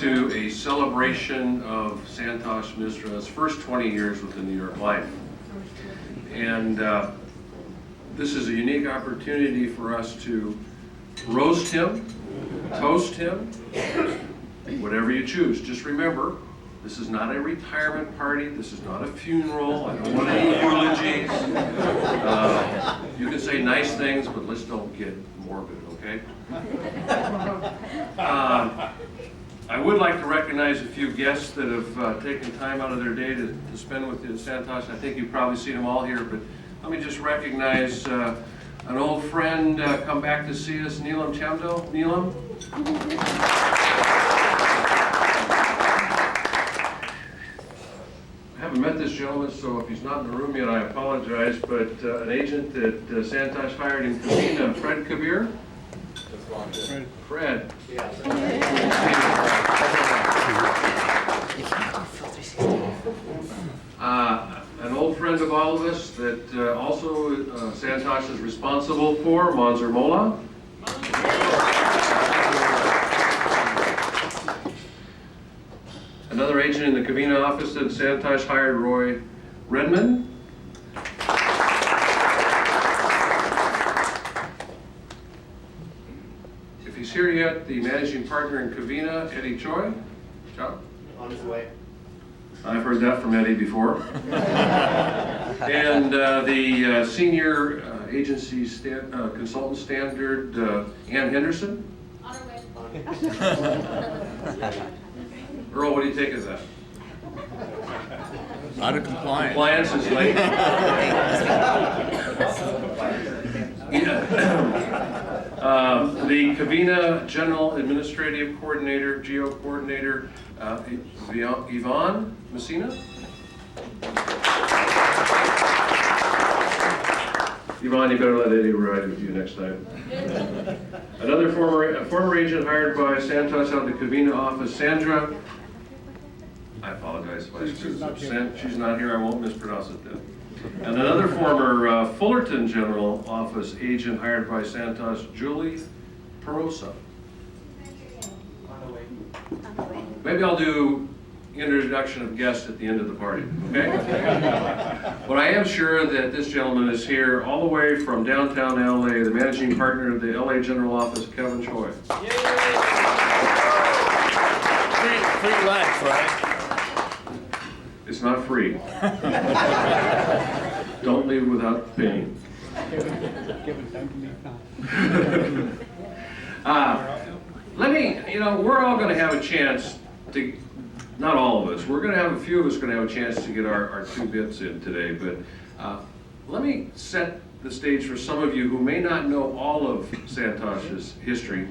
to a celebration of Santosh Misra's first 20 years with the New York Life. And this is a unique opportunity for us to roast him, toast him, whatever you choose. Just remember, this is not a retirement party. This is not a funeral. I don't want any eulogies. You can say nice things, but let's don't get morbid, okay? I would like to recognize a few guests that have taken time out of their day to spend with Santosh. I think you've probably seen them all here, but let me just recognize an old friend come back to see us, Neelam Chamdel. Neelam? I haven't met this gentleman, so if he's not in the room yet, I apologize, but an agent that Santosh hired in Covina, Fred Kabir? Fred. Yeah. An old friend of all of us that also Santosh is responsible for, Manzur Molla. Another agent in the Covina office that Santosh hired, Roy Redman. If he's here yet, the managing partner in Covina, Eddie Choi. Chuck? On his way. I've heard that from Eddie before. And the senior agency consultant standard, Ann Henderson. On her way. Earl, what do you take of that? Out of compliance. Compliance is late. The Covina General Administrative Coordinator, Geo Coordinator, Yvonne Messina. Yvonne, you better let Eddie ride with you next time. Another former agent hired by Santosh out of the Covina office, Sandra. I apologize if I screwed this up. She's not here. I won't mispronounce it then. And another former Fullerton General Office agent hired by Santosh, Julie Perosa. Maybe I'll do introduction of guests at the end of the party, okay? But I am sure that this gentleman is here all the way from downtown LA, the managing partner of the LA General Office, Kevin Choi. Free lunch, right? It's not free. Don't leave without paying. Let me, we're all going to have a chance to, not all of us, we're going to have a few of us going to have a chance to get our two bits in today, but let me set the stage for some of you who may not know all of Santosh's history.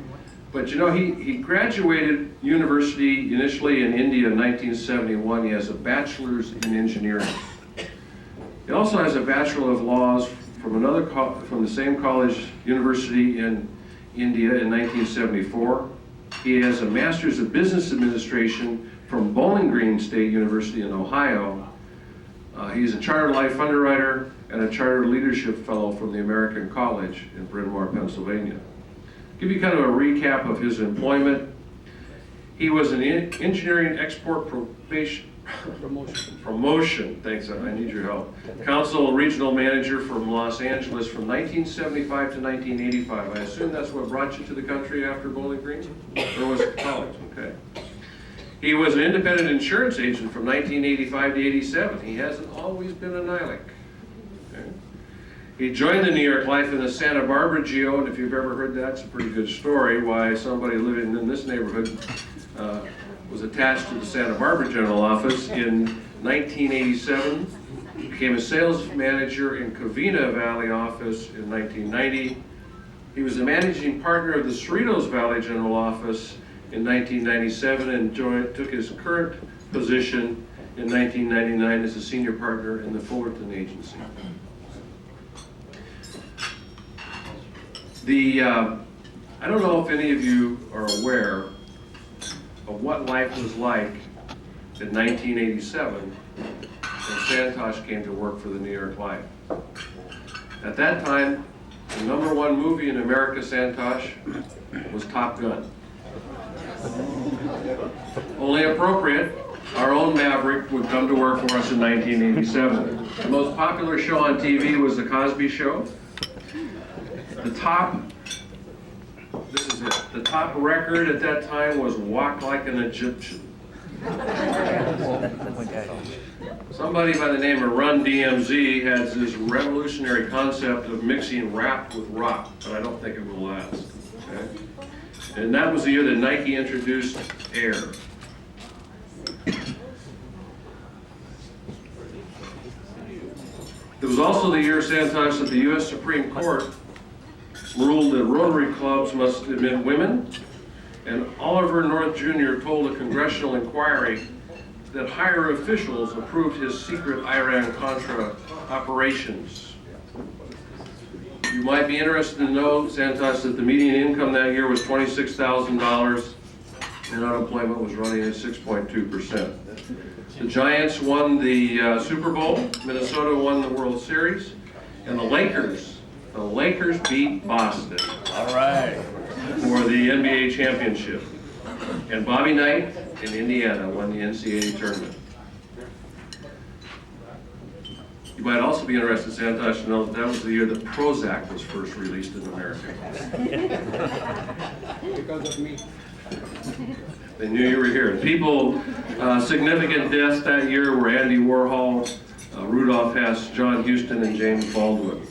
But he graduated university initially in India in 1971. He has a bachelor's in engineering. He also has a Bachelor of Laws from the same college, university in India in 1974. He has a Master's of Business Administration from Bowling Green State University in Ohio. He's a Chartered Life Underwriter and a Chartered Leadership Fellow from the American College in Bryn Mawr, Pennsylvania. Give you kind of a recap of his employment. He was an engineering export promotion, thanks, I need your help. Council regional manager from Los Angeles from 1975 to 1985. I assume that's what brought you to the country after Bowling Green? Or was it college? Okay. He was an independent insurance agent from 1985 to 87. He hasn't always been a NILIC. Okay. He joined the New York Life in the Santa Barbara Geo, and if you've ever heard that, it's a pretty good story why somebody living in this neighborhood was attached to the Santa Barbara General Office in 1987. Became a sales manager in Covina Valley office in 1990. He was the managing partner of the Cerritos Valley General Office in 1997 and took his current position in 1999 as a senior partner in the Fullerton Agency. I don't know if any of you are aware of what life was like in 1987 when Santosh came to work for the New York Life. At that time, the #1 movie in America, Santosh, was Top Gun. only appropriate, our own Maverick would come to work for us in 1987. The most popular show on TV was The Cosby Show. This is it, the top record at that time was Walk Like an Egyptian. Somebody by the name of Run DMZ has this revolutionary concept of mixing rap with rock, but I don't think it will last. Okay? And that was the year that Nike introduced Air. It was also the year, Santosh, that the U.S. Supreme Court ruled that Rotary clubs must admit women, and Oliver North Jr. told a congressional inquiry that higher officials approved his secret Iran-Contra operations. You might be interested to know, Santosh, that the median income that year was $26,000 and unemployment was running at 6.2%. The Giants won the Super Bowl, Minnesota won the World Series, and the Lakers beat Boston All right. for the NBA championship. And Bobby Knight in Indiana won the NCAA tournament. You might also be interested, Santosh, to know that was the year that Prozac was first released in America. Because of me. They knew you were here. People, significant deaths that year were Andy Warhol, Rudolph Hess, John Huston, and James Baldwin.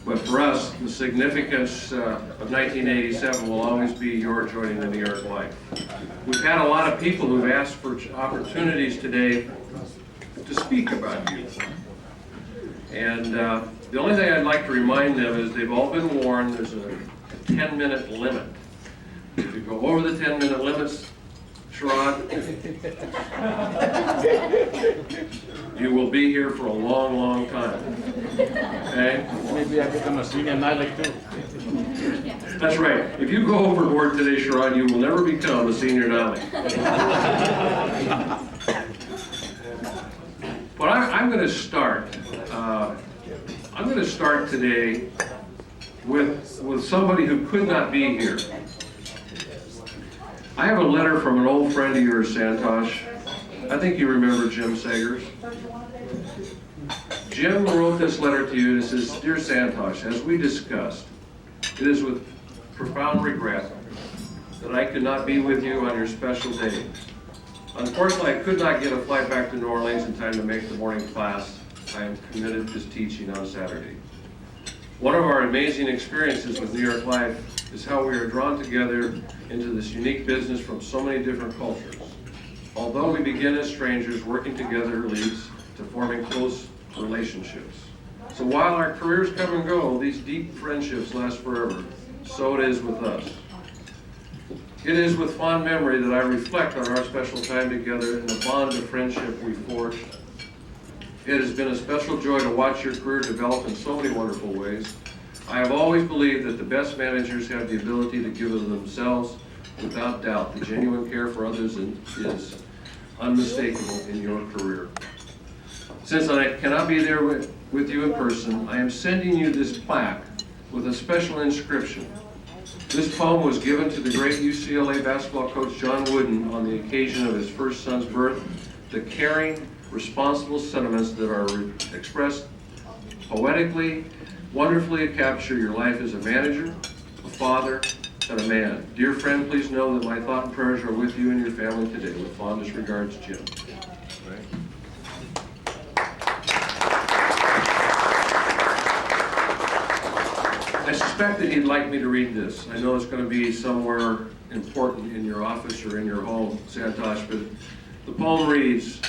But for us, the significance of 1987 will always be your joining the New York Life. We've had a lot of people who've asked for opportunities today to speak about you. And the only thing I'd like to remind them is they've all been warned there's a 10-minute limit. If you go over the 10-minute limits, Sherrod, you will be here for a long, long time. Okay? Maybe I become a senior Nalik too. That's right. If you go overboard today, Sherrod, you will never become a senior Nalik. But I'm going to start. I'm going to start today with somebody who could not be here. I have a letter from an old friend of yours, Santosh. I think you remember Jim Sagers. Jim wrote this letter to you. It says, "Dear Santosh, as we discussed, it is with profound regret that I could not be with you on your special day. Unfortunately, I could not get a flight back to New Orleans in time to make the morning class. I am committed to teaching on Saturday. One of our amazing experiences with New York Life is how we are drawn together into this unique business from so many different cultures. Although we begin as strangers, working together leads to forming close relationships. So while our careers come and go, these deep friendships last forever. So it is with us. It is with fond memory that I reflect on our special time together and the bond of friendship we forged. It has been a special joy to watch your career develop in so many wonderful ways. I have always believed that the best managers have the ability to give of themselves. Without doubt, the genuine care for others is unmistakable in your career. Since I cannot be there with you in person, I am sending you this plaque with a special inscription. This poem was given to the great UCLA basketball coach John Wooden on the occasion of his first son's birth. The caring, responsible sentiments that are expressed poetically, wonderfully capture your life as a manager, a father, and a man. Dear friend, please know that my thought and prayers are with you and your family today. With fondest regards, Jim." I suspect that he'd like me to read this. I know it's going to be somewhere important in your office or in your home, Santosh, but the poem reads,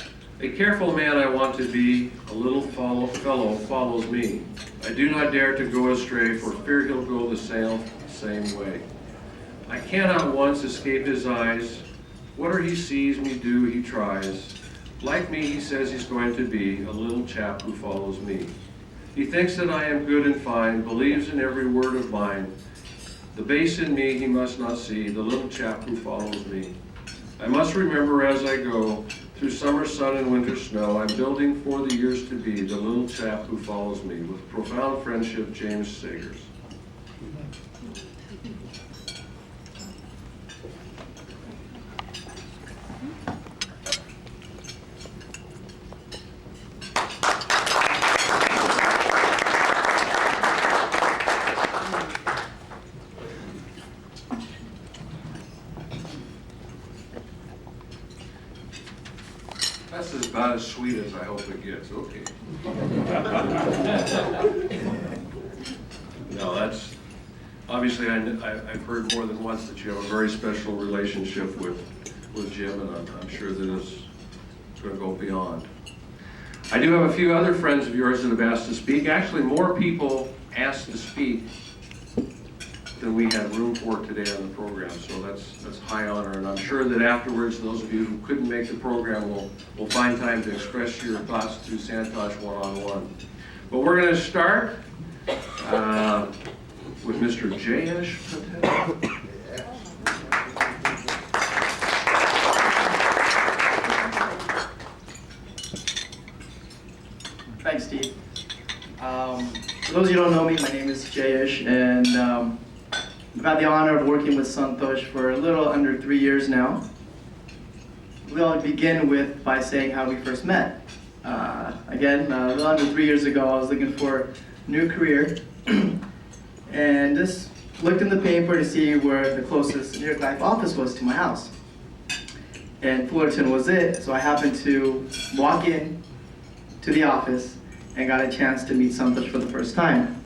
"A careful man I want to be, a little fellow follows me. I do not dare to go astray, for fear he'll go the same way. I cannot once escape his eyes. Whatever he sees me do, he tries. Like me, he says he's going to be, a little chap who follows me. He thinks that I am good and fine, believes in every word of mine. The base in me he must not see, the little chap who follows me. I must remember as I go, through summer sun and winter snow, I'm building for the years to be, the little chap who follows me. With profound friendship, James Sagers." That's about as sweet as I hope it gets, okay. No, that's, obviously, I've heard more than once that you have a very special relationship with Jim, and I'm sure that it's going to go beyond. I do have a few other friends of yours that have asked to speak. Actually, more people asked to speak than we had room for today on the program, so that's high honor, and I'm sure that afterwards, those of you who couldn't make the program will find time to express your thoughts to Santosh one-on-one. But we're going to start with Mr. Jayesh Patel. Thanks, Steve. For those of you who don't know me, my name is Jayesh, and I've had the honor of working with Santosh for a little under 3 years now. We'll begin by saying how we first met. Again, a little under 3 years ago, I was looking for a new career, and just looked in the paper to see where the closest New York Life office was to my house. And Fullerton was it, so I happened to walk in to the office and got a chance to meet Santosh for the first time.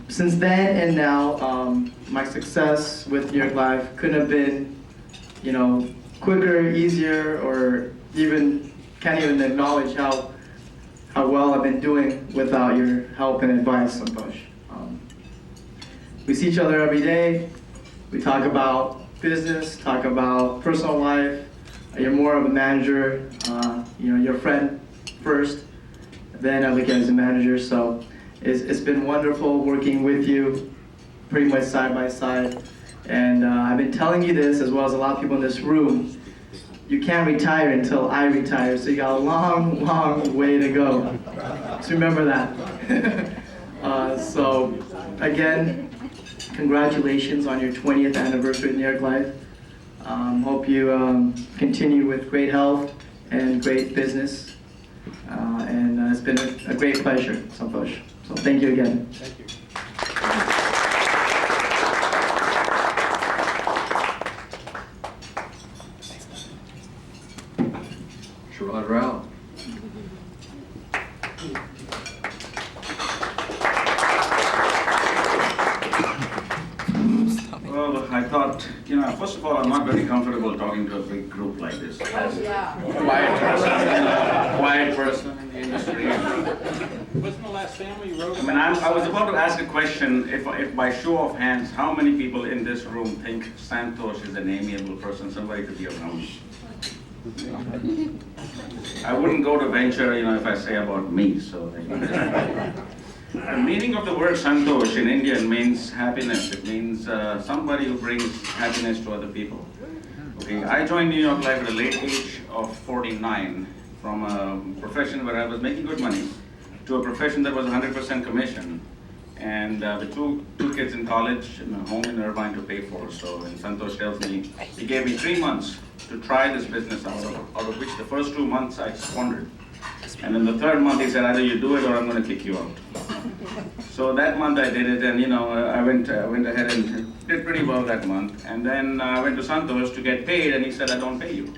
Since then and now, my success with New York Life couldn't have been, quicker, easier, or can't even acknowledge how well I've been doing without your help and advice, Santosh. We see each other every day. We talk about business, talk about personal life. You're more of a manager. You're a friend first, then I look at you as a manager. So it's been wonderful working with you, pretty much side by side. And I've been telling you this, as well as a lot of people in this room, you can't retire until I retire, so you got a long, long way to go. Just remember that. So again, congratulations on your 20th anniversary of New York Life. Hope you continue with great health and great business. And it's been a great pleasure, Santosh. So thank you again. Thank you. Sharad Rao. Well, I thought, first of all, I'm not very comfortable talking to a big group like this. Quiet person in the industry. Wasn't the last family you wrote I mean, I was about to ask a question, if by show of hands, how many people in this room think Santosh is an amiable person, somebody to be around? I wouldn't go to venture, if I say about me, so. The meaning of the word Santosh in Indian means happiness. It means somebody who brings happiness to other people. Okay, I joined New York Life at a late age of 49 from a profession where I was making good money to a profession that was 100% commission. And with two kids in college and a home in Irvine to pay for. So when Santosh tells me, he gave me 3 months to try this business out of which the first 2 months I squandered. And in the third month he said, either you do it or I'm going to kick you out. So that month I did it, and I went ahead and did pretty well that month. And then I went to Santosh to get paid, and he said, I don't pay you.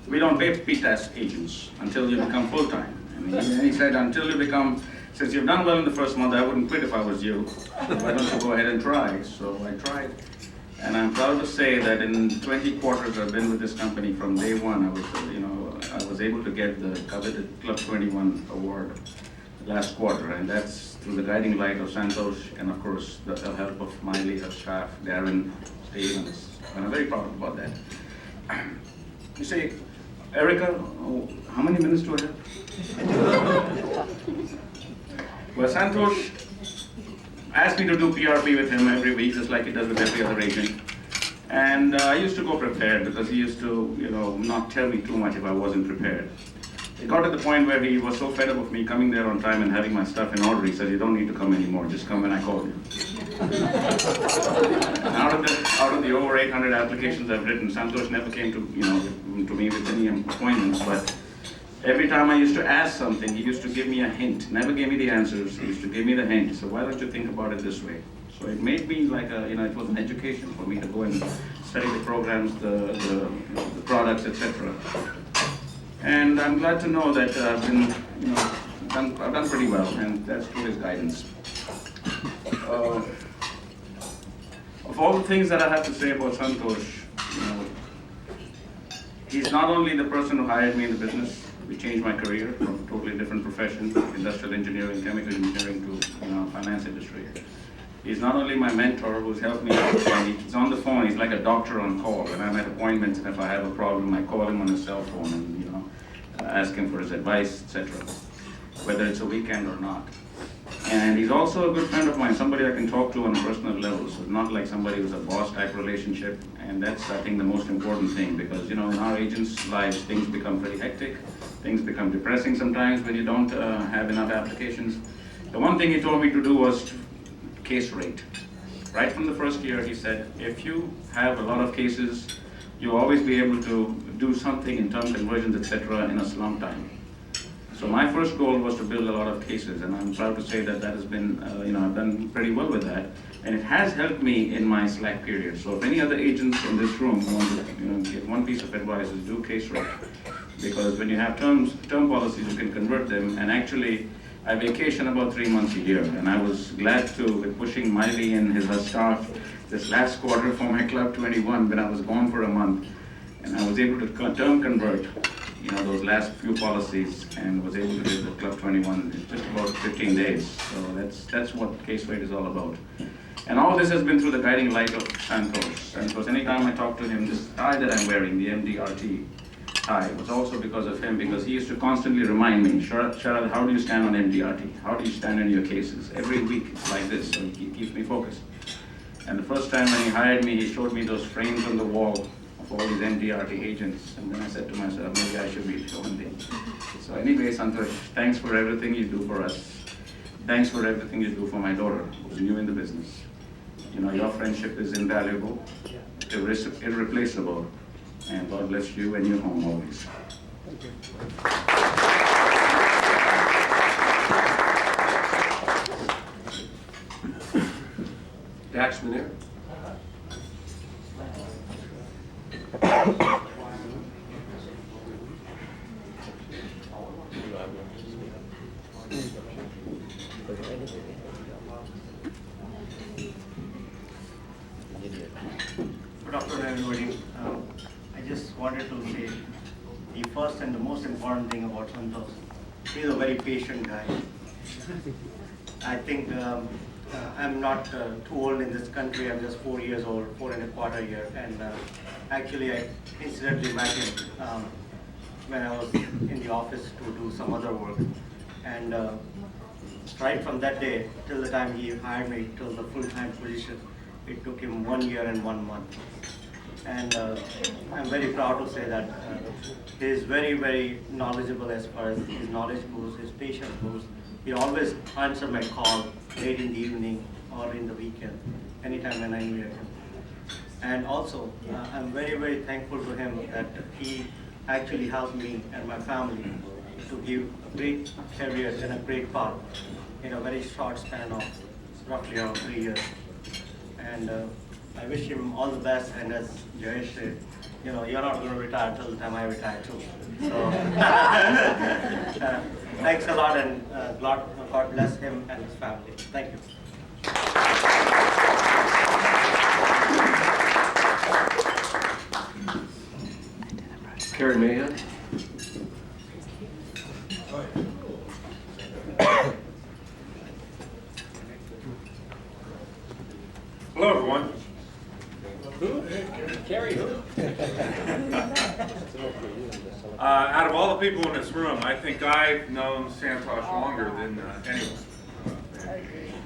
We don't pay PTAS agents until you become full-time. And he said, since you've done well in the first month, I wouldn't quit if I was you. So why don't you go ahead and try? So I tried. And I'm proud to say that in 20 quarters I've been with this company from day one. I was able to get the coveted Club 21 award last quarter, and that's through the guiding light of Santosh and of course the help of Miley, her staff, Darren, Steve, and I'm very proud about that. You say, Erica, how many minutes do I have? Well, Santosh asked me to do PRP with him every week, just like he does with every other agent. And I used to go prepared because he used to, not tell me too much if I wasn't prepared. It got to the point where he was so fed up of me coming there on time and having my stuff in order, he said, you don't need to come anymore, just come when I call you. Out of the over 800 applications I've written, Santosh never came to me with any appointments, but every time I used to ask something, he used to give me a hint. Never gave me the answers, he used to give me the hint. So why don't you think about it this way? So it made me like a, it was an education for me to go and study the programs, the products, etc. And I'm glad to know that I've been, I've done pretty well, and that's through his guidance. Of all the things that I have to say about Santosh, he's not only the person who hired me in the business. We changed my career from a totally different profession, industrial engineering, chemical engineering to finance industry. He's not only my mentor who's helped me out, and he's on the phone, he's like a doctor on call. When I'm at appointments and if I have a problem, I call him on his cell phone and ask him for his advice, etc. Whether it's a weekend or not. And he's also a good friend of mine, somebody I can talk to on a personal level. So not like somebody who's a boss type relationship. And that's, I think, the most important thing, because in our agents' lives, things become pretty hectic. Things become depressing sometimes when you don't have enough applications. The one thing he told me to do was case rate. Right from the first year, he said, if you have a lot of cases, you'll always be able to do something in term conversions, etc. in a slump time. So my first goal was to build a lot of cases, and I'm proud to say that that has been, I've done pretty well with that, and it has helped me in my slack period. So if any other agents in this room want to get one piece of advice, is do case rate. Because when you have term policies, you can convert them, and actually, I vacation about 3 months a year, and I was glad to, with pushing Miley and his staff this last quarter for my Club 21 when I was gone for a month, and I was able to term convert those last few policies, and was able to do the Club 21 in just about 15 days. So that's what case rate is all about. And all this has been through the guiding light of Santosh. Santosh, anytime I talk to him, this tie that I'm wearing, the MDRT tie, was also because of him, because he used to constantly remind me, Sharad, how do you stand on MDRT? How do you stand in your cases? Every week it's like this, so he keeps me focused. And the first time when he hired me, he showed me those frames on the wall of all these MDRT agents, and then I said to myself, maybe I should be one day. So anyway, Santosh, thanks for everything you do for us. Thanks for everything you do for my daughter, who's new in the business. Your friendship is invaluable, irreplaceable, and God bless you and your home always. Dax Manir. Good afternoon, everybody. I just wanted to say the first and the most important thing about Santosh. He's a very patient guy. I think I'm not too old in this country. I'm just 4 years old, 4.25 years. And actually, I incidentally met him when I was in the office to do some other work. And right from that day till the time he hired me till the full-time position, it took him 1 year and 1 month. And I'm very proud to say that he is very, very knowledgeable as far as his knowledge goes, his patience goes. He always answers my call late in the evening or in the weekend, anytime when I need him. And also, I'm very, very thankful to him that he actually helped me and my family to give a great career and a great path in a very short span of roughly around 3 years. And I wish him all the best, and as Jayesh said, you're not going to retire till the time I retire too. So, thanks a lot, and God bless him and his family. Thank you. Carrie Mahan. Hello, everyone. Carrie, who? Out of all the people in this room, I think I've known Santosh longer than anyone.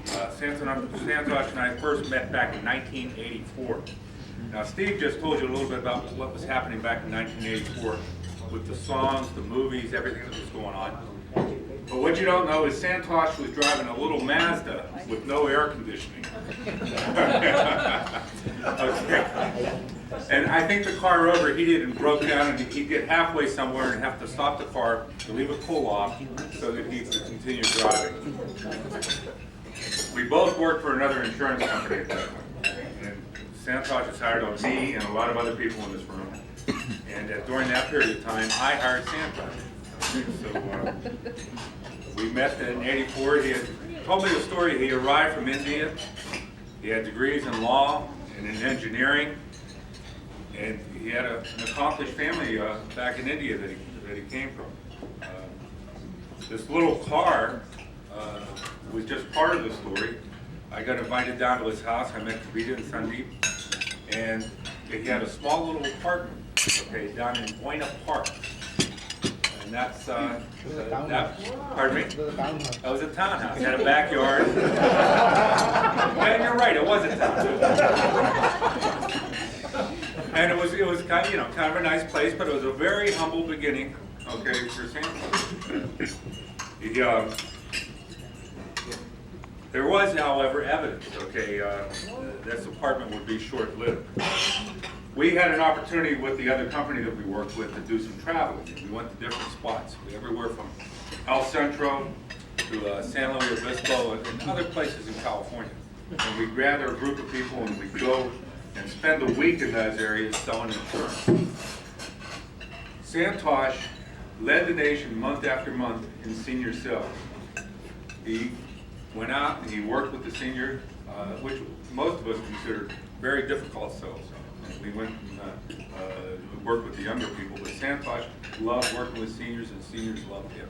Santosh and I first met back in 1984. Now, Steve just told you a little bit about what was happening back in 1984 with the songs, the movies, everything that was going on. But what you don't know is Santosh was driving a little Mazda with no air conditioning. Okay. And I think the car overheated and broke down, and he'd get halfway somewhere and have to stop the car to leave it cool off so that he could continue driving. We both worked for another insurance company at that time. And Santosh has hired on me and a lot of other people in this room. And during that period of time, I hired Santosh. So we met in '84. He had told me the story. He arrived from India. He had degrees in law and in engineering. And he had an accomplished family back in India that he came from. This little car was just part of the story. I got invited down to his house. I met Rita and Sandeep, and he had a small little apartment, okay, down in Buena Park, and that's pardon me. That was a townhouse. It had a backyard. And you're right, it was a townhouse. And it was kind of, kind of a nice place, but it was a very humble beginning, okay, for Santosh. There was, however, evidence, okay, this apartment would be short-lived. We had an opportunity with the other company that we worked with to do some traveling. We went to different spots, everywhere from El Centro to San Luis Obispo and other places in California. And we'd gather a group of people and we'd go and spend a week in those areas selling insurance. Santosh led the nation month after month in senior sales. He went out and he worked with the senior, which most of us consider very difficult sales. We went and worked with the younger people, but Santosh loved working with seniors and seniors loved him.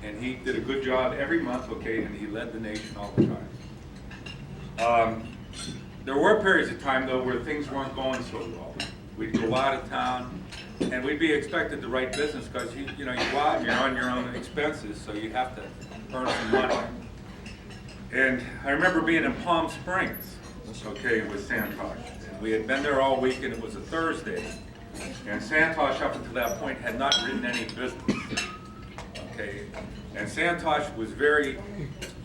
And he did a good job every month, okay, and he led the nation all the time. There were periods of time, though, where things weren't going so well. We'd go out of town, and we'd be expected to write business because you go out and you're on your own expenses, so you have to earn some money. And I remember being in Palm Springs, okay, with Santosh. And we had been there all week, and it was a Thursday. And Santosh, up until that point, had not written any business. Okay, and Santosh was very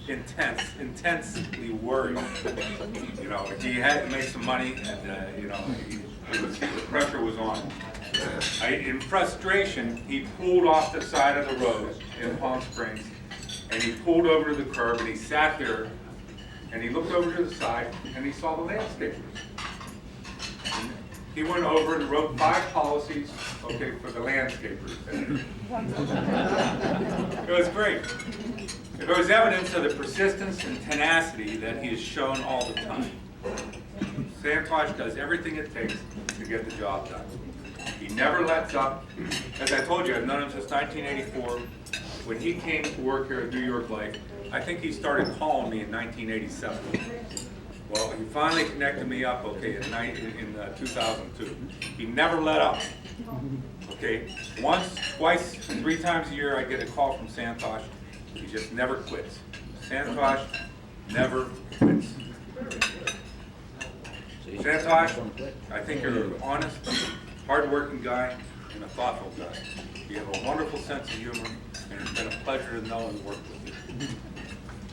intensely worried. He had to make some money, and the pressure was on. In frustration, he pulled off the side of the road in Palm Springs, and he pulled over to the curb, and he sat there, and he looked over to the side, and he saw the landscapers. And he went over and wrote 5 policies, okay, for the landscapers. It was great. There was evidence of the persistence and tenacity that he has shown all the time. Santosh does everything it takes to get the job done. He never lets up. As I told you, I've known him since 1984. When he came to work here at New York Life, I think he started calling me in 1987. Well, he finally connected me up, okay, in 2002. He never let up. Okay, once, twice, 3 times a year I get a call from Santosh. He just never quits. Santosh never quits. Santosh, I think you're an honest, hard-working guy and a thoughtful guy. You have a wonderful sense of humor, and it's been a pleasure to know and work with you.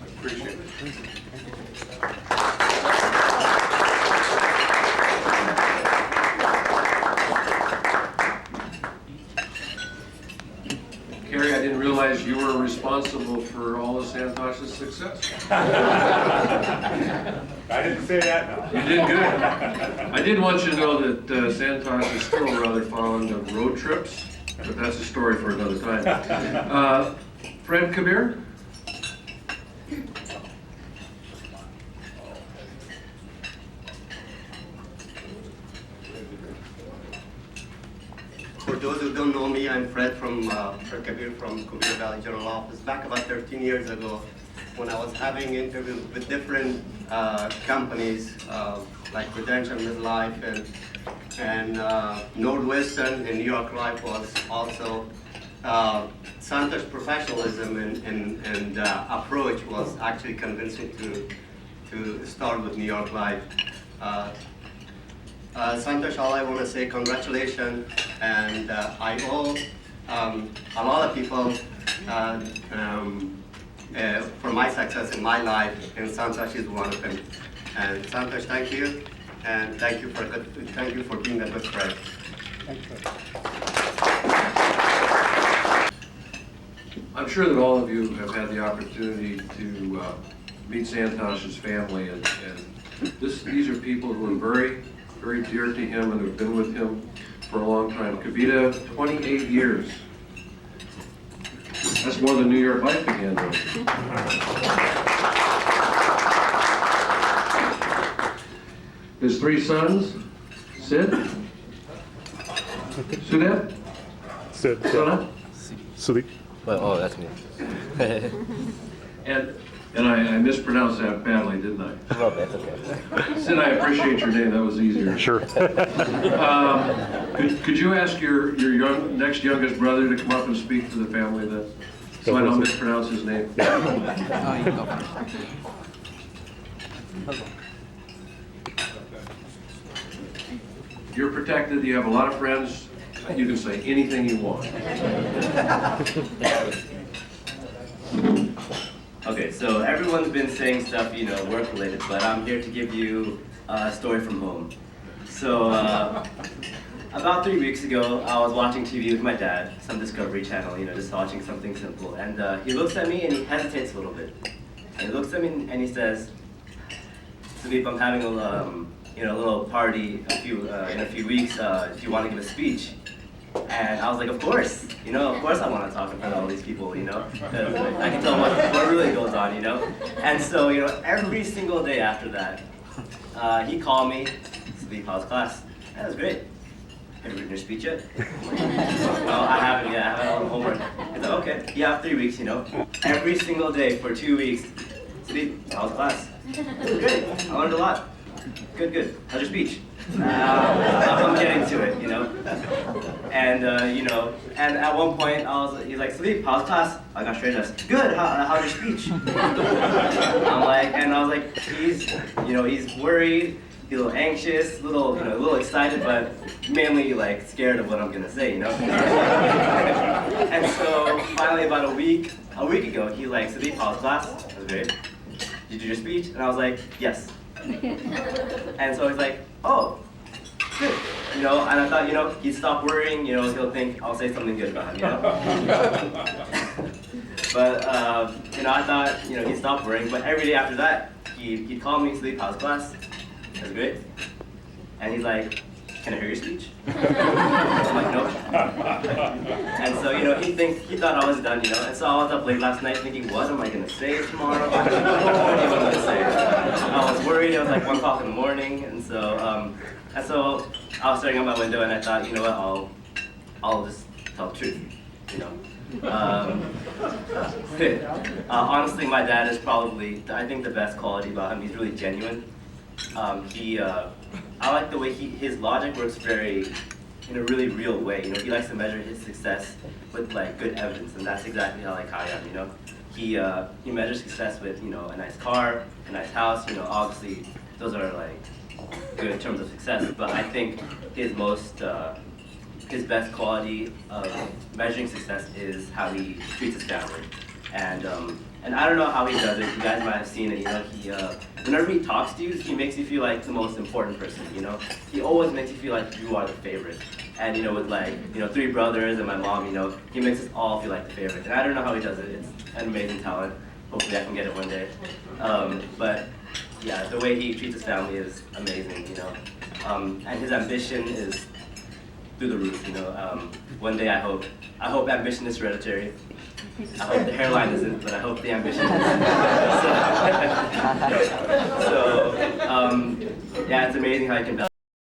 I appreciate it. Kerry, I didn't realize you were responsible for all of Santosh's success. I didn't say that, no. You did good. I did want you to know that Santosh is still rather fond of road trips, but that's a story for another time. Fred Kabir? For those who don't know me, I'm Fred Kabir from Cobina Valley General Office. Back about 13 years ago, when I was having interviews with different companies like Prudential Midlife and Northwestern and New York Life was also, Santosh's professionalism and approach was actually convincing to start with New York Life. Santosh, all I want to say congratulations, and I owe a lot of people for my success in my life, and Santosh is one of them. And Santosh, thank you, and thank you for being a good friend. I'm sure that all of you have had the opportunity to meet Santosh's family, and these are people who are very, very dear to him and who've been with him for a long time. Kavita, 28 years. That's more than New York Life began with. His 3 sons, Sid, Sudet, Sana, Oh, that's me. and I mispronounced that badly, didn't I? No, that's okay. Sid, I appreciate your name, that was easier. Sure. Could you ask your next youngest brother to come up and speak to the family then? So I don't mispronounce his name. You're protected, you have a lot of friends, you can say anything you want. Okay, so everyone's been saying stuff, you know, work related, but I'm here to give you a story from home. So, about 3 weeks ago, I was watching TV with my dad, some Discovery Channel, you know, just watching something simple. And he looks at me and he hesitates a little bit. And he looks at me and he says, Sudeep, I'm having a little party in a few weeks. Do you want to give a speech? And I was like, of course I want to talk in front of all these people, you know, 'cause I can tell what really goes on, you know. And so, you know, every single day after that, he called me, Sudeep, how's class? That was great. Have you written your speech yet? No, I haven't yet. I haven't done homework. He's like, okay, you have 3 weeks, you know. Every single day for 2 weeks. Sudeep, how's class? Good. I learned a lot. Good. How's your speech? I'm getting to it, you know. And and at one point he's like, Sudeep, how's class? I got straight F's. Good. How's your speech? I was like, he's worried. He's a little anxious, a little excited, but mainly like scared of what I'm gonna say, you know. And so finally, about a week ago, he's like, Sudeep, how's class? That was great. Did you do your speech? And I was like, yes. And so he's like, oh, good. You know, and I thought, you know, he'd stop worrying. You know, he'll think I'll say something good about him. You know. But you know, I thought, you know, he'd stop worrying. But every day after that, he'd call me, Sudeep, how's class? That's great. And he's like, can I hear your speech? I'm like, nope. And so, you know, he thought I was done, you know. And so I was up late last night thinking, what am I gonna say tomorrow? I don't know what I'm gonna say. I was worried. It was like 1 o'clock in the morning, and so I was staring out my window, and I thought, you know what, I'll just tell the truth, you know. Honestly, my dad is probably, I think, the best quality about him. He's really genuine. I like the way his logic works in a really real way. You know, he likes to measure his success with like good evidence, and that's exactly how like I am. You know, he measures success with, you know, a nice car, a nice house. You know, obviously those are like good in terms of success. But I think his best quality of measuring success is how he treats his family. And I don't know how he does it. You guys might have seen it. You know, whenever he talks to you, he makes you feel like the most important person. You know, he always makes you feel like you are the favorite. And you know, with like 3 brothers and my mom, you know, he makes us all feel like the favorite. And I don't know how he does it. It's an amazing talent. Hopefully, I can get it one day. But yeah, the way he treats his family is amazing. You know, and his ambition is through the roof. You know, one day I hope ambition is hereditary. I hope the hairline isn't, but I hope the ambition is. So yeah, it's amazing how he can